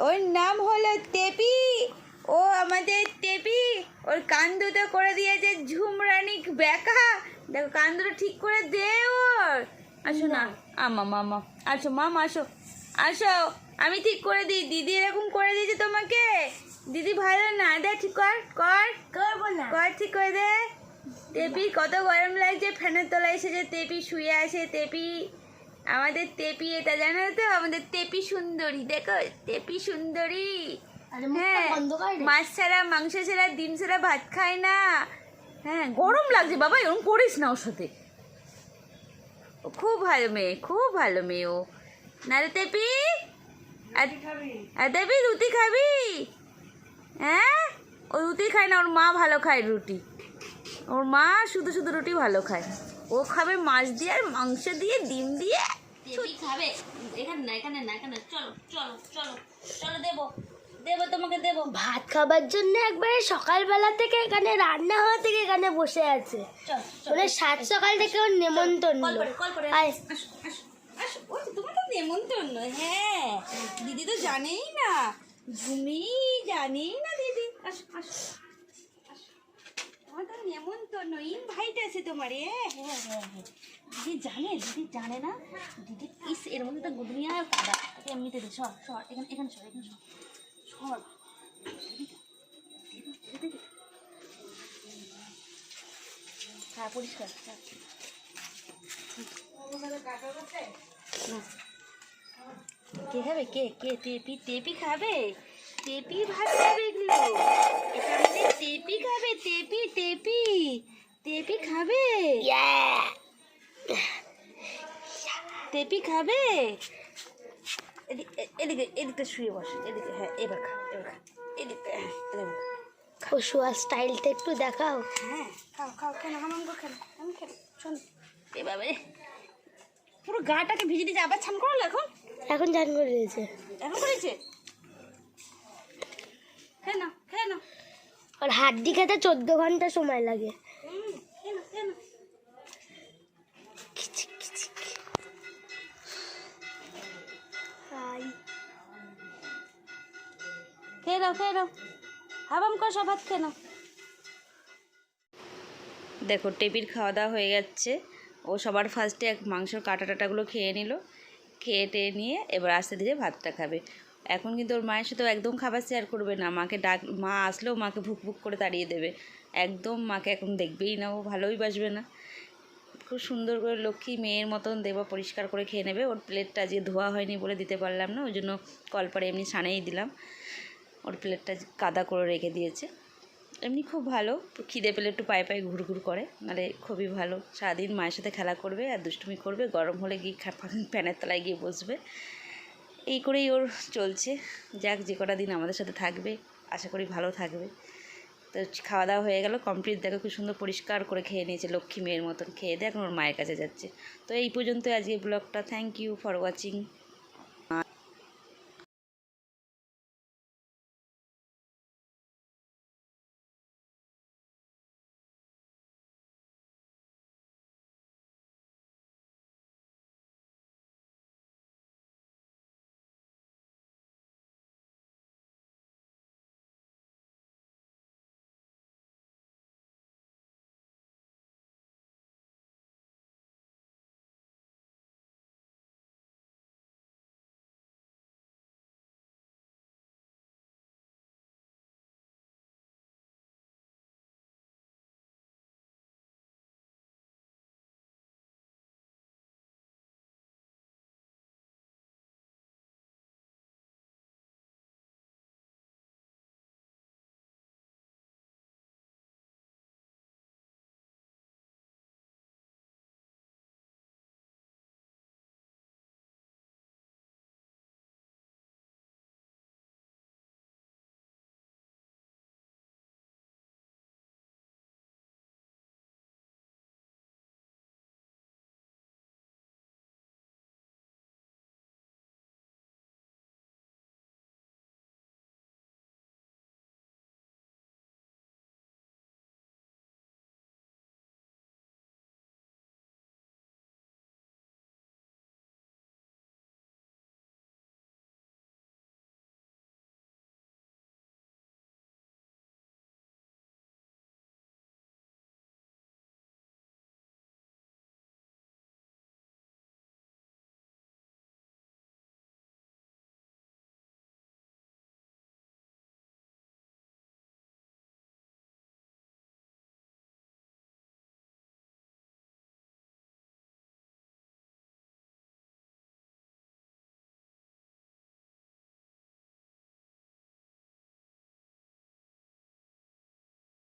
ওর নাম হলো টেপি। ও আমাদের টেপি। ওর কান দুটো করে দিয়েছে ঝুমরানি ব্যাকা। দেখো কান দুটো ঠিক করে দে ওর। আসো না মামা আসো মামা আসো আসো, আমি ঠিক করে দিই। দিদি এরকম করে দিয়েছে তোমাকে, দিদি ভালো না। দে ঠিক কর করবো না। কর ঠিক করে দে। টেপি কত গরম লাগছে, ফ্যানের তলায় এসেছে টেপি, শুয়ে আছে টেপি। আমাদের টেপি এটা জানো তো, আমাদের টেপি সুন্দরী। দেখো টেপি সুন্দরী। হ্যাঁ, মাছ ছাড়া মাংস ছাড়া ডিম ছাড়া ভাত খায় না। হ্যাঁ, গরম লাগছে বাবা, এরকম করিস না ওর সাথে। ও খুব ভালো মেয়ে, খুব ভালো মেয়ে ও। না রে টেপি, আর টেপি রুটি খাবি? হ্যাঁ, ও রুটি খায় না, ওর মা ভালো খায় রুটি। ওর মা শুধু শুধু রুটি ভালো খায়। ও খাবে মাছ দিয়ে আর মাংস দিয়ে ডিম দিয়ে। টেপি খাবে। এখানে না, এখানে না, এখানে। চলো চলো চলো চলো, দেবো দেবো তোমাকে দেবো। ভাত খাবার জন্য একবারে সকালবেলা থেকে এখানে রান্না হওয়া থেকে এখানে বসে আছে। মানে সাত সকাল থেকে ওর নেমন্তন্ন। তোমার তো নেমন্তন্ন। হ্যাঁ, দিদি তো জানেই না, তুমি জানেই না দিদি। আসো আসো, তোমার তো নেমন্তন্ন, ইনভাইট আছে তোমার। দিদি জানে না। দিদি ইস, এর মধ্যে তো গুদমিয়া আর কাদা। এমনিতে দে, সর সর, এখানে এখানে সর, এখানে সর সর। হ্যাঁ, পরিষ্কার। কে খাবে? কে কে টেপি? টেপি খাবে? টেপি ভাত খাবে এগুলো। এটা আমাদের টেপি খাবে। টেপি টেপি টেপি খাবে। টেপি খাবে। এদিকে এদিকে শুয়ে বসে, এদিকে। হ্যাঁ, এবার খা, এবার খা। এদিকে, হ্যাঁ, এবার ও শোয়ার স্টাইলটা একটু দেখাও। হ্যাঁ, খাও খাও, কেন হামাম গো, কেন আমি খেলো। শোন এভাবে পুরো গাটাকে ভিজে দিয়েছে, আবার ছান করলো এখন। এখন জান করে দিয়েছে। এখন করেছে। খেয়ে নাও, খেয়ে নাও। আর হাড্ডি খেতে 14 ঘন্টা সময় লাগে। খেয়ে নাও, খেয়ে নাও। খেয়ে নাও, খেয়ে নাও। হাবাম কর, সব ভাত খেয়ে নাও। দেখো টেপির খাওয়া দাওয়া হয়ে যাচ্ছে। ও সবার ফার্স্টে মাংসর কাটা টাটাগুলো খেয়ে নিল। খেয়ে টেয়ে নিয়ে এবার আস্তে ধীরে ভাতটা খাবে। এখন কিন্তু ওর মায়ের সাথেও একদম খাবার শেয়ার করবে না। মাকে মা আসলেও মাকে ভুক ভুক করে তাড়িয়ে দেবে। একদম মাকে এখন দেখবেই না, ও ভালোই বাসবে না। খুব সুন্দর করে লক্ষ্মী মেয়ের মতন দেবা পরিষ্কার করে খেয়ে নেবে। ওর প্লেটটা যে ধোয়া হয়নি বলে দিতে পারলাম না, ওই জন্য কলপারে এমনি সানেই দিলাম। ওর প্লেটটা কাদা করে রেখে দিয়েছে। এমনি খুব ভালো, খিদে পেলে একটু পায়ে পায়ে ঘুরঘুর করে, নাহলে খুবই ভালো। সারাদিন মায়ের সাথে খেলা করবে আর দুষ্টুমি করবে, গরম হলে গিয়ে ফ্যানের তলায় গিয়ে বসবে। এই করেই ওর চলছে। যাক, যে কটা দিন আমাদের সাথে থাকবে আশা করি ভালো থাকবে। তো খাওয়া দাওয়া হয়ে গেল কমপ্লিট। দেখো খুব সুন্দর পরিষ্কার করে খেয়ে নিয়েছে লক্ষ্মী মেয়ের মতন। খেয়ে দিয়ে এখন ওর মায়ের কাছে যাচ্ছে। তো এই পর্যন্ত আজকে ব্লগটা। Thank you for watching.